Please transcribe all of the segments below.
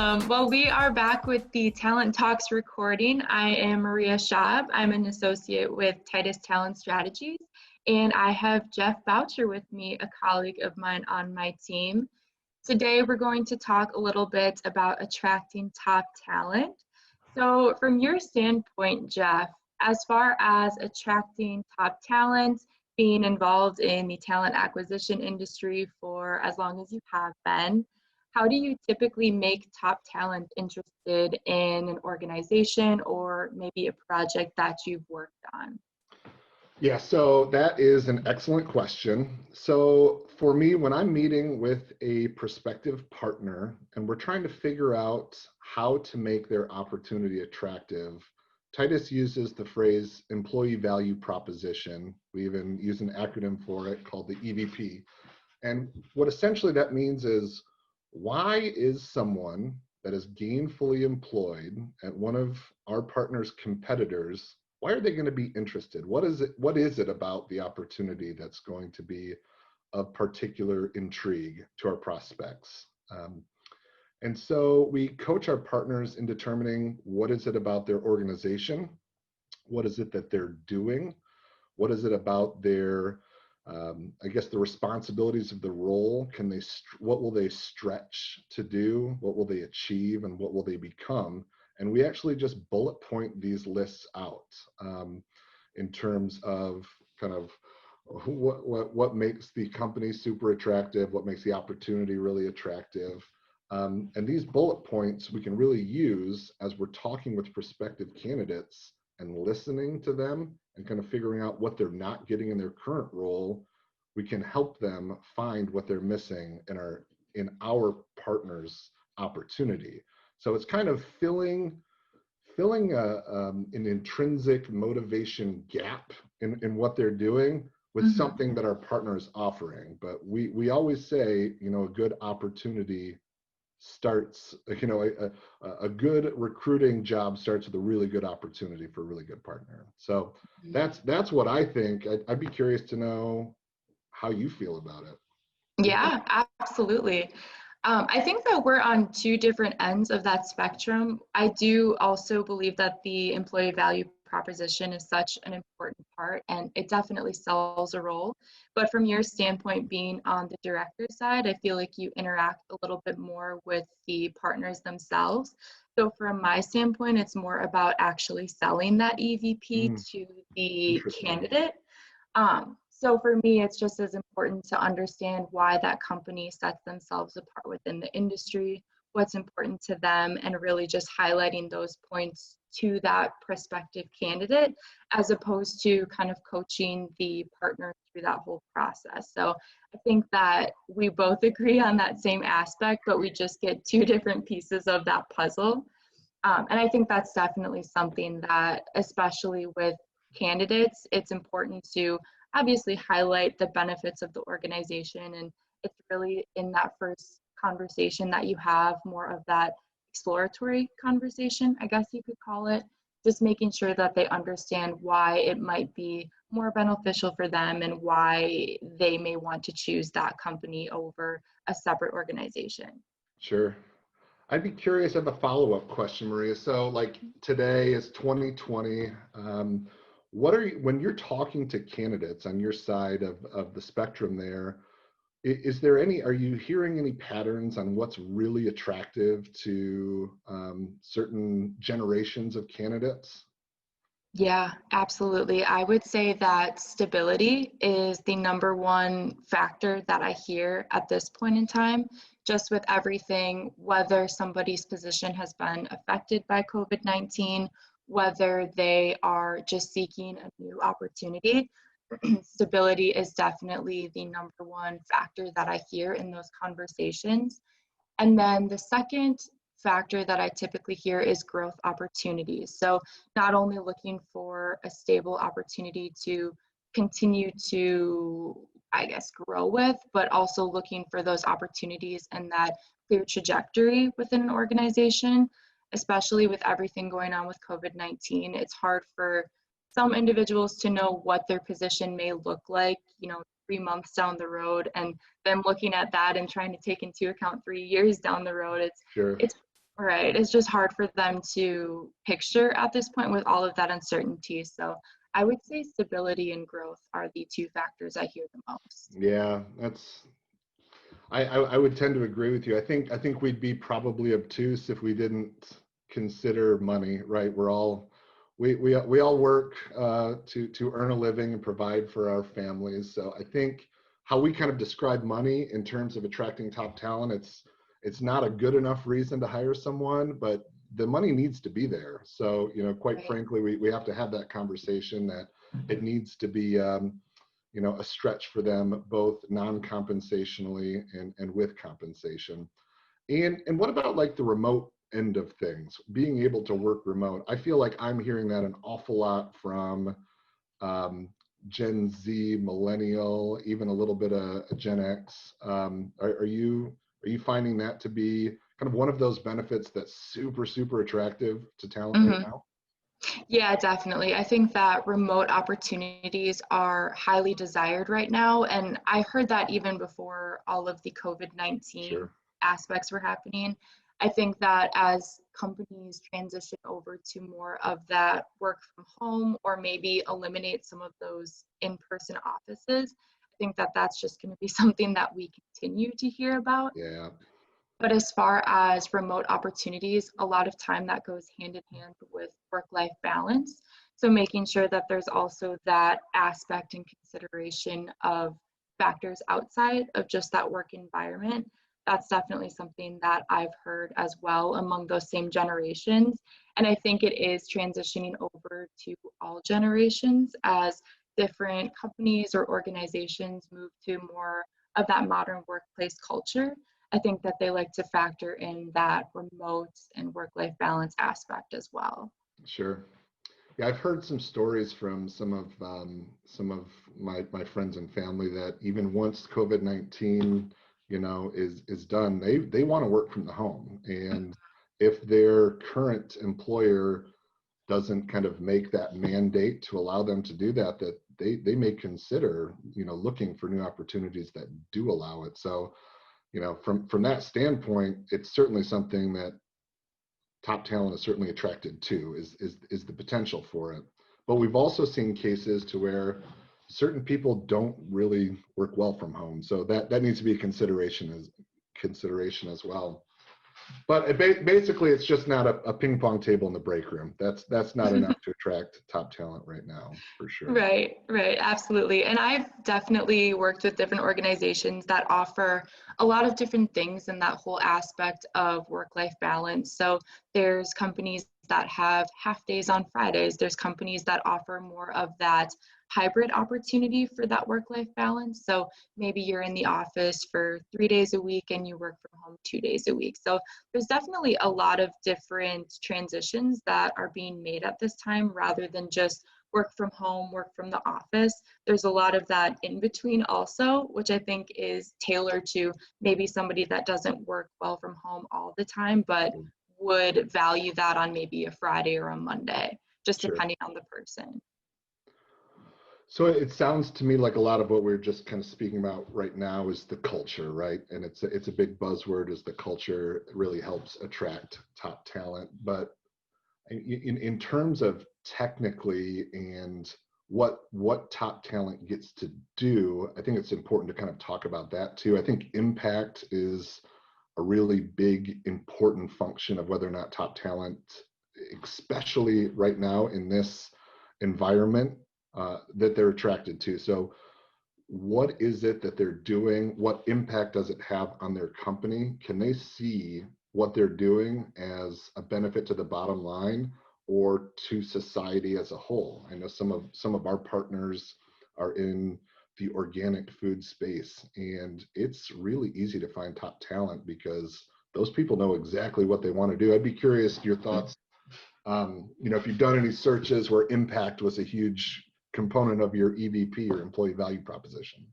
Well, we are back with the Talent Talks recording. I am Maria Schaab. I'm an associate with Titus Talent Strategies, and I have Jeff Boucher with me, a colleague of mine on my team. Today, we're going to talk a little bit about attracting top talent. So from your standpoint, Jeff, as far as attracting top talent, being involved in the talent acquisition industry for as long as you have been, how do you typically make top talent interested in an organization or maybe a project that you've worked on? Yeah, so that is an excellent question. So for me, when I'm meeting with a prospective partner and we're trying to figure out how to make their opportunity attractive, Titus uses the phrase employee value proposition. We even use an acronym for it called the EVP. And what essentially that means is, why is someone that is gainfully employed at one of our partner's competitors, why are they going to be interested? What is it about the opportunity that's going to be of particular intrigue to our prospects? And so we coach our partners in determining what is it about their organization, what is it that they're doing, what is it about their I guess the responsibilities of the role. What will they stretch to do? What will they achieve? And what will they become? And we actually just bullet point these lists out in terms of kind of what makes the company super attractive, what makes the opportunity really attractive. And these bullet points we can really use as we're talking with prospective candidates and listening to them and kind of figuring out what they're not getting in their current role. We can help them find what they're missing in our partner's opportunity. So it's kind of filling an intrinsic motivation gap in what they're doing with something that our partner is offering. But we always say, a good opportunity starts, a good recruiting job starts with a really good opportunity for a really good partner. So that's what I think. I'd be curious to know how you feel about it. Yeah, absolutely. I think that we're on two different ends of that spectrum. I do also believe that the employee value proposition is such an important part, and it definitely sells a role. But from your standpoint, being on the director side, I feel like you interact a little bit more with the partners themselves. So from my standpoint, it's more about actually selling that EVP to the candidate. So for me, it's just as important to understand why that company sets themselves apart within the industry, what's important to them, and really just highlighting those points to that prospective candidate, as opposed to kind of coaching the partner through that whole process. So I think that we both agree on that same aspect, but we just get two different pieces of that puzzle. And I think that's definitely something that, especially with candidates, it's important to obviously highlight the benefits of the organization. And it's really in that first conversation that you have more of that exploratory conversation, I guess you could call it, just making sure that they understand why it might be more beneficial for them and why they may want to choose that company over a separate organization. Sure. I'd be curious, I have a follow-up question, Maria. So like today is 2020. When you're talking to candidates on your side of the spectrum there, are you hearing any patterns on what's really attractive to certain generations of candidates? Yeah, absolutely. I would say that stability is the number one factor that I hear at this point in time, just with everything, whether somebody's position has been affected by COVID-19, whether they are just seeking a new opportunity. Stability is definitely the number one factor that I hear in those conversations. And then the second factor that I typically hear is growth opportunities. So not only looking for a stable opportunity to continue to, I guess, grow with, but also looking for those opportunities and that clear trajectory within an organization, especially with everything going on with COVID-19. It's hard for some individuals to know what their position may look like, 3 months down the road, and them looking at that and trying to take into account 3 years down the road. Sure. It's Right. It's just hard for them to picture at this point with all of that uncertainty. So I would say stability and growth are the two factors I hear the most. Yeah, I would tend to agree with you. I think we'd be probably obtuse if we didn't consider money, right? We all work to earn a living and provide for our families. So I think how we kind of describe money in terms of attracting top talent, it's not a good enough reason to hire someone, but the money needs to be there. So, quite Right. frankly, we have to have that conversation that it needs to be a stretch for them, both non-compensationally and with compensation. And what about like the remote end of things, being able to work remote? I feel like I'm hearing that an awful lot from um, Gen Z, millennial, even a little bit of Gen X. Are you finding that to be kind of one of those benefits that's super, super attractive to talent right Mhm. now? Yeah, definitely. I think that remote opportunities are highly desired right now. And I heard that even before all of the COVID-19 Sure. aspects were happening. I think that as companies transition over to more of that work from home or maybe eliminate some of those in-person offices, I think that that's just going to be something that we continue to hear about. Yeah. But as far as remote opportunities, a lot of time that goes hand in hand with work-life balance. So making sure that there's also that aspect and consideration of factors outside of just that work environment. That's definitely something that I've heard as well among those same generations. And I think it is transitioning over to all generations as different companies or organizations move to more of that modern workplace culture. I think that they like to factor in that remote and work-life balance aspect as well. Sure. Yeah, I've heard some stories from some of my friends and family that even once COVID-19, is done, they want to work from the home. And if their current employer doesn't kind of make that mandate to allow them to do that, that they may consider, looking for new opportunities that do allow it. So, from that standpoint, it's certainly something that top talent is certainly attracted to, is the potential for it. But we've also seen cases to where certain people don't really work well from home, so that needs to be a consideration as well. But basically, it's just not a ping pong table in the break room. That's not enough to attract top talent right now, for sure. Right, right, absolutely. And I've definitely worked with different organizations that offer a lot of different things in that whole aspect of work-life balance. So there's companies that have half days on Fridays. There's companies that offer more of that hybrid opportunity for that work-life balance. So maybe you're in the office for 3 days a week and you work from home 2 days a week. So there's definitely a lot of different transitions that are being made at this time rather than just work from home, work from the office. There's a lot of that in between also, which I think is tailored to maybe somebody that doesn't work well from home all the time, but would value that on maybe a Friday or a Monday, just Sure. depending on the person. So it sounds to me like a lot of what we're just kind of speaking about right now is the culture, right? And it's a big buzzword, is the culture really helps attract top talent. But in terms of technically and what top talent gets to do, I think it's important to kind of talk about that too. I think impact is a really big, important function of whether or not top talent, especially right now in this environment, that they're attracted to. So what is it that they're doing? What impact does it have on their company? Can they see what they're doing as a benefit to the bottom line or to society as a whole? I know some of our partners are in the organic food space, and it's really easy to find top talent because those people know exactly what they want to do. I'd be curious your thoughts. If you've done any searches where impact was a huge component of your EVP or employee value proposition.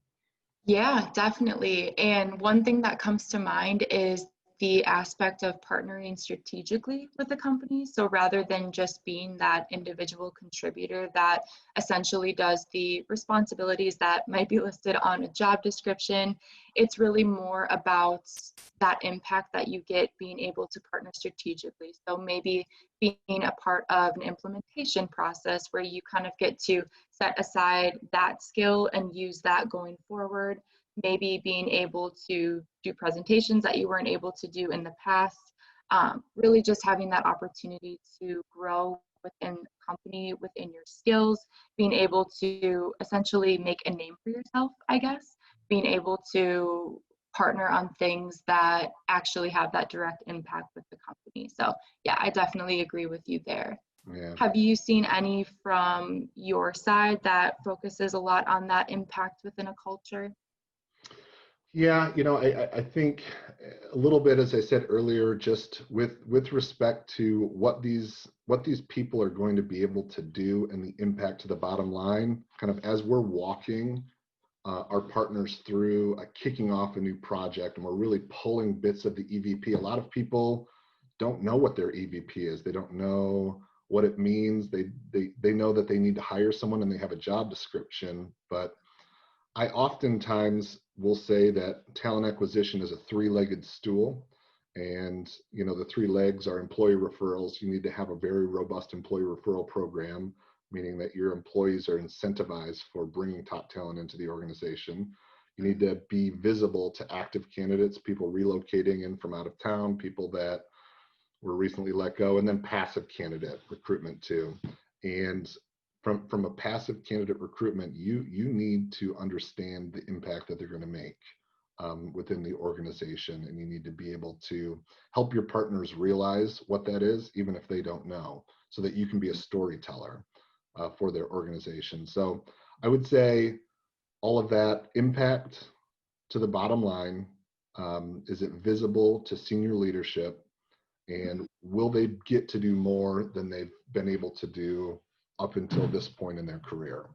Yeah, definitely. And one thing that comes to mind is the aspect of partnering strategically with the company. So rather than just being that individual contributor that essentially does the responsibilities that might be listed on a job description, it's really more about that impact that you get being able to partner strategically. So maybe being a part of an implementation process where you kind of get to set aside that skill and use that going forward. Maybe being able to do presentations that you weren't able to do in the past. Really just having that opportunity to grow within the company, within your skills, being able to essentially make a name for yourself, I guess, being able to partner on things that actually have that direct impact with the company. So yeah, I definitely agree with you there. Yeah. Have you seen any from your side that focuses a lot on that impact within a culture? Yeah, I think a little bit, as I said earlier, just with respect to what these people are going to be able to do and the impact to the bottom line, kind of as we're walking our partners through kicking off a new project, and we're really pulling bits of the EVP. A lot of people don't know what their EVP is. They don't know what it means. They know that they need to hire someone and they have a job description, but I oftentimes will say that talent acquisition is a three-legged stool, and the three legs are employee referrals. You need to have a very robust employee referral program, meaning that your employees are incentivized for bringing top talent into the organization. You need to be visible to active candidates, people relocating in from out of town, people that were recently let go, and then passive candidate recruitment too. And from a passive candidate recruitment, you need to understand the impact that they're going to make within the organization, and you need to be able to help your partners realize what that is, even if they don't know, so that you can be a storyteller for their organization. So I would say all of that impact to the bottom line, is it visible to senior leadership, and will they get to do more than they've been able to do up until this point in their career?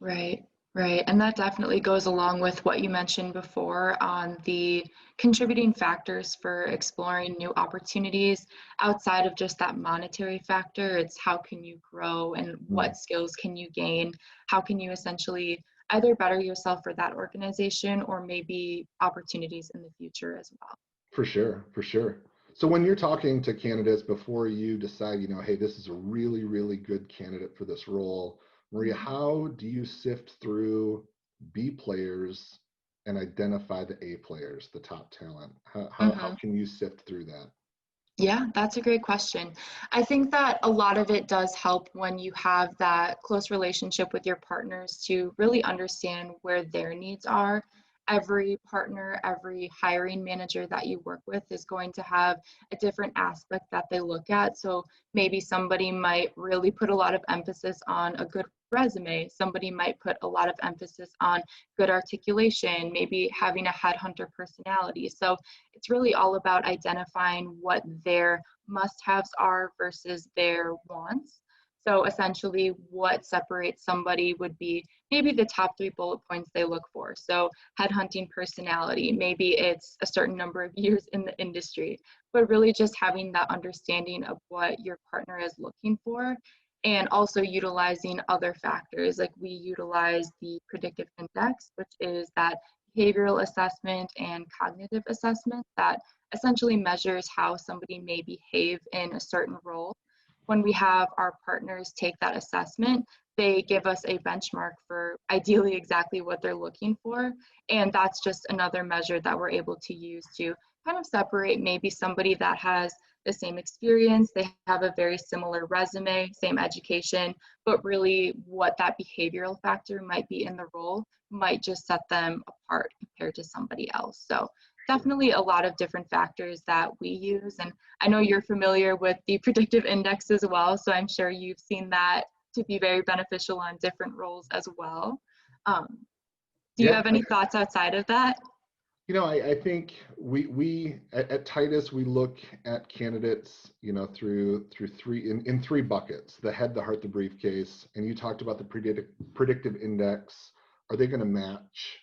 Right, right. And that definitely goes along with what you mentioned before on the contributing factors for exploring new opportunities outside of just that monetary factor. It's how can you grow and what skills can you gain? How can you essentially either better yourself for that organization or maybe opportunities in the future as well? For sure, for sure. So when you're talking to candidates before you decide, hey, this is a really, really good candidate for this role, Maria, how do you sift through B players and identify the A players, the top talent? How can you sift through that? Yeah, that's a great question. I think that a lot of it does help when you have that close relationship with your partners to really understand where their needs are. Every partner, every hiring manager that you work with is going to have a different aspect that they look at. So maybe somebody might really put a lot of emphasis on a good resume. Somebody might put a lot of emphasis on good articulation, maybe having a headhunter personality. So it's really all about identifying what their must-haves are versus their wants. So essentially what separates somebody would be maybe the top 3 bullet points they look for. So headhunting personality, maybe it's a certain number of years in the industry, but really just having that understanding of what your partner is looking for, and also utilizing other factors. Like we utilize the Predictive Index, which is that behavioral assessment and cognitive assessment that essentially measures how somebody may behave in a certain role. When we have our partners take that assessment, they give us a benchmark for ideally exactly what they're looking for. And that's just another measure that we're able to use to kind of separate maybe somebody that has the same experience, they have a very similar resume, same education, but really what that behavioral factor might be in the role might just set them apart compared to somebody else. So definitely a lot of different factors that we use. And I know you're familiar with the predictive index as well, so I'm sure you've seen that to be very beneficial on different roles as well. Do you have any thoughts outside of that? I think we at Titus, we look at candidates, through three in 3 buckets: the head, the heart, the briefcase. And you talked about the predictive index. Are they going to match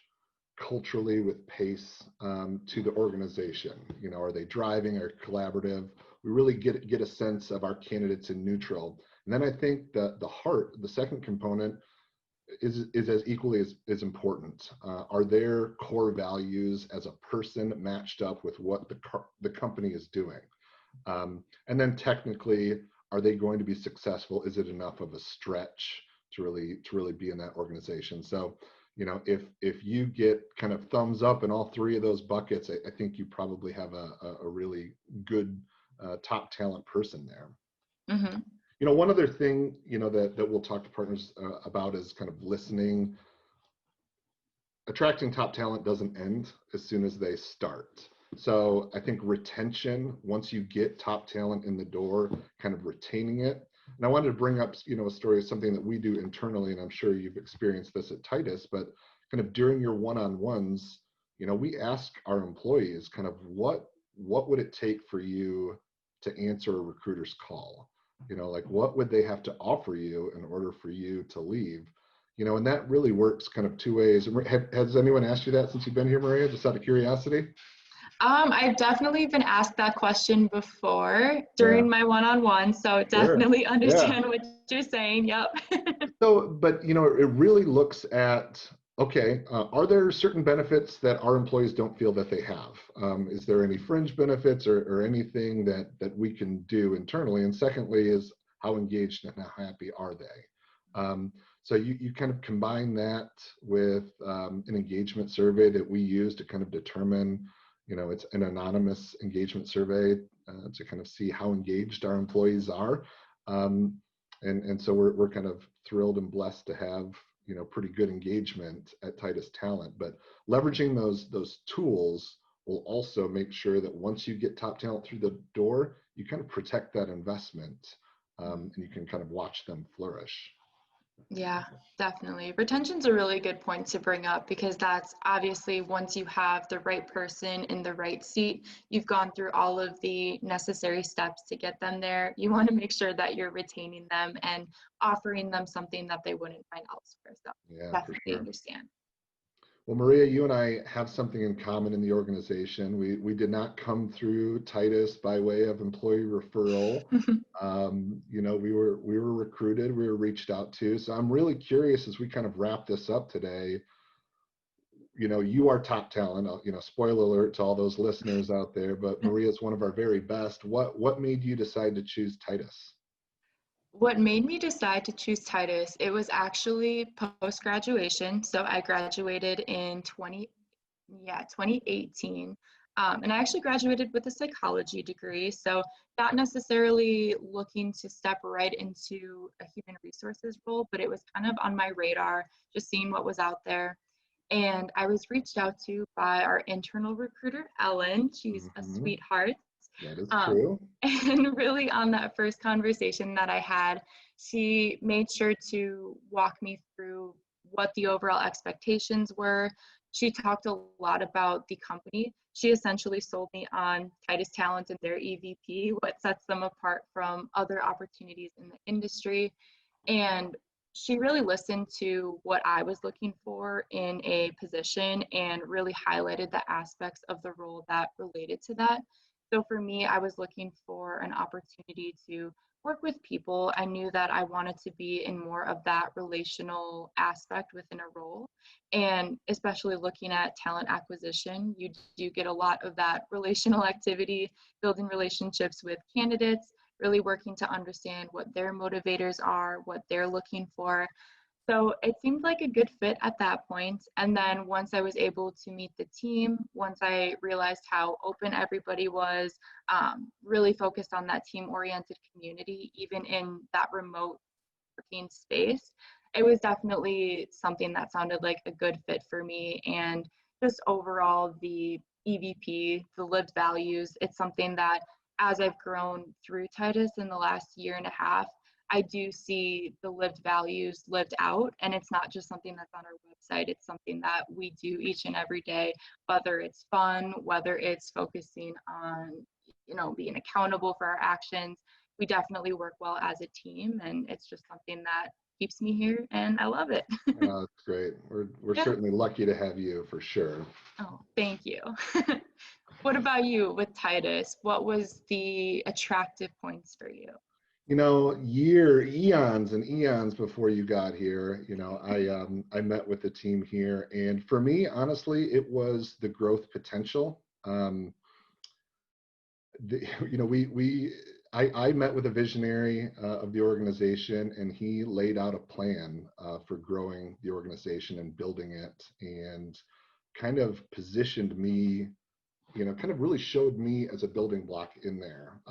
culturally with pace to the organization? You know, are they driving or collaborative? We really get a sense of our candidates in neutral. And then I think that the second component is as equally as important. Are their core values as a person matched up with what the company is doing? And then technically, are they going to be successful? Is it enough of a stretch to really be in that organization? So, you know, if you get kind of thumbs up in all three of those buckets, I think you probably have a really good top talent person there. Mm-hmm. You know, one other thing, you know, that we'll talk to partners about is kind of listening. Attracting top talent doesn't end as soon as they start. So I think retention, once you get top talent in the door, kind of retaining it. And I wanted to bring up, you know, a story of something that we do internally, and I'm sure you've experienced this at Titus, but kind of during your one-on-ones, you know, we ask our employees kind of what would it take for you to answer a recruiter's call? You know, like what would they have to offer you in order for you to leave? You know, and that really works kind of two ways. Has anyone asked you that since you've been here, Maria, just out of curiosity? I've definitely been asked that question before during my one-on-one, so Sure. definitely Yeah. understand what you're saying. Yep. So, but you know, it really looks at, okay, are there certain benefits that our employees don't feel that they have? Is there any fringe benefits or anything that we can do internally? And secondly, is how engaged and how happy are they? So you kind of combine that with an engagement survey that we use to kind of determine, you know, it's an anonymous engagement survey to kind of see how engaged our employees are. And so we're kind of thrilled and blessed to have, you know, pretty good engagement at Titus Talent. But leveraging those tools will also make sure that once you get top talent through the door, you kind of protect that investment, and you can kind of watch them flourish. Yeah, definitely. Retention's a really good point to bring up because that's obviously once you have the right person in the right seat, you've gone through all of the necessary steps to get them there. You want to make sure that you're retaining them and offering them something that they wouldn't find elsewhere. So Yeah, for definitely sure. understand. Well, Maria, you and I have something in common in the organization. We did not come through Titus by way of employee referral. You know, we were recruited, we were reached out to. So I'm really curious as we kind of wrap this up today. You know, you are top talent. You know, spoiler alert to all those listeners out there. But Maria is one of our very best. What made you decide to choose Titus? What made me decide to choose Titus, it was actually post-graduation. So I graduated in 2018. And I actually graduated with a psychology degree. So not necessarily looking to step right into a human resources role, but it was kind of on my radar, just seeing what was out there. And I was reached out to by our internal recruiter, Ellen. She's a Hmm. sweetheart. That is Um, true. and really, on that first conversation that I had, she made sure to walk me through what the overall expectations were. She talked a lot about the company. She essentially sold me on Titus Talent and their EVP, what sets them apart from other opportunities in the industry. And she really listened to what I was looking for in a position and really highlighted the aspects of the role that related to that. So for me, I was looking for an opportunity to work with people. I knew that I wanted to be in more of that relational aspect within a role. And especially looking at talent acquisition, you do get a lot of that relational activity, building relationships with candidates, really working to understand what their motivators are, what they're looking for. So it seemed like a good fit at that point. And then once I was able to meet the team, once I realized how open everybody was, really focused on that team-oriented community, even in that remote working space, it was definitely something that sounded like a good fit for me. And just overall, the EVP, the lived values, it's something that as I've grown through Titus in the last year and a half, I do see the lived values lived out, and it's not just something that's on our website. It's something that we do each and every day, whether it's fun, whether it's focusing on, being accountable for our actions. We definitely work well as a team, and it's just something that keeps me here, and I love it. That's great. We're Yeah. certainly lucky to have you for sure. Oh, thank you. What about you with Titus? What was the attractive points for you? You know, eons and eons before you got here, you know, I met with the team here, and for me, honestly, it was the growth potential. You know, I met with a visionary of the organization, and he laid out a plan for growing the organization and building it, and kind of positioned me, you know, kind of really showed me as a building block in there.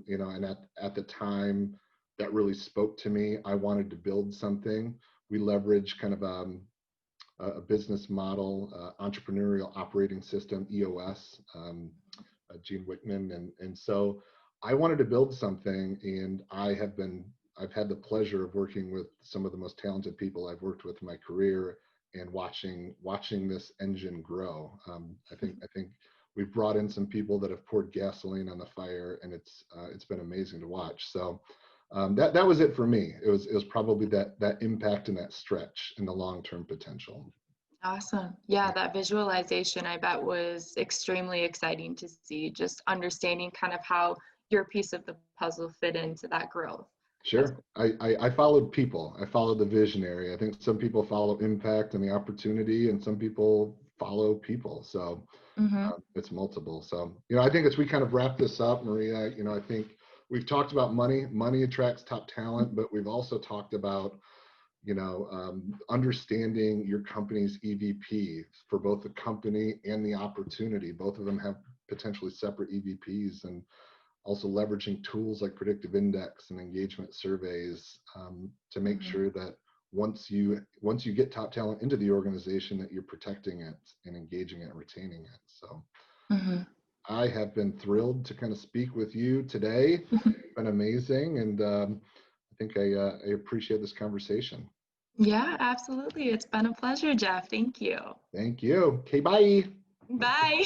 You know, and at the time, that really spoke to me. I wanted to build something. We leveraged kind of a business model, entrepreneurial operating system, EOS, Gene Wickman, and so I wanted to build something, and I've had the pleasure of working with some of the most talented people I've worked with in my career, and watching this engine grow. I think we've brought in some people that have poured gasoline on the fire, and it's been amazing to watch. So that was it for me. It was probably that impact and that stretch and the long-term potential. Awesome. Yeah, that visualization, I bet, was extremely exciting to see, just understanding kind of how your piece of the puzzle fit into that growth. Sure. I followed people. I followed the visionary. I think some people follow impact and the opportunity, and some people follow people. So it's multiple. So, you know, I think as we kind of wrap this up, Maria, you know, I think we've talked about money. Money attracts top talent, but we've also talked about, you know, understanding your company's EVP for both the company and the opportunity. Both of them have potentially separate EVPs, and also leveraging tools like Predictive Index and engagement surveys to make sure that once you get top talent into the organization, that you're protecting it and engaging it and retaining it. So I have been thrilled to kind of speak with you today. It's been amazing, and I think I appreciate this conversation. Yeah, absolutely. It's been a pleasure, Jeff. Thank you. Thank you. Okay, bye. Bye.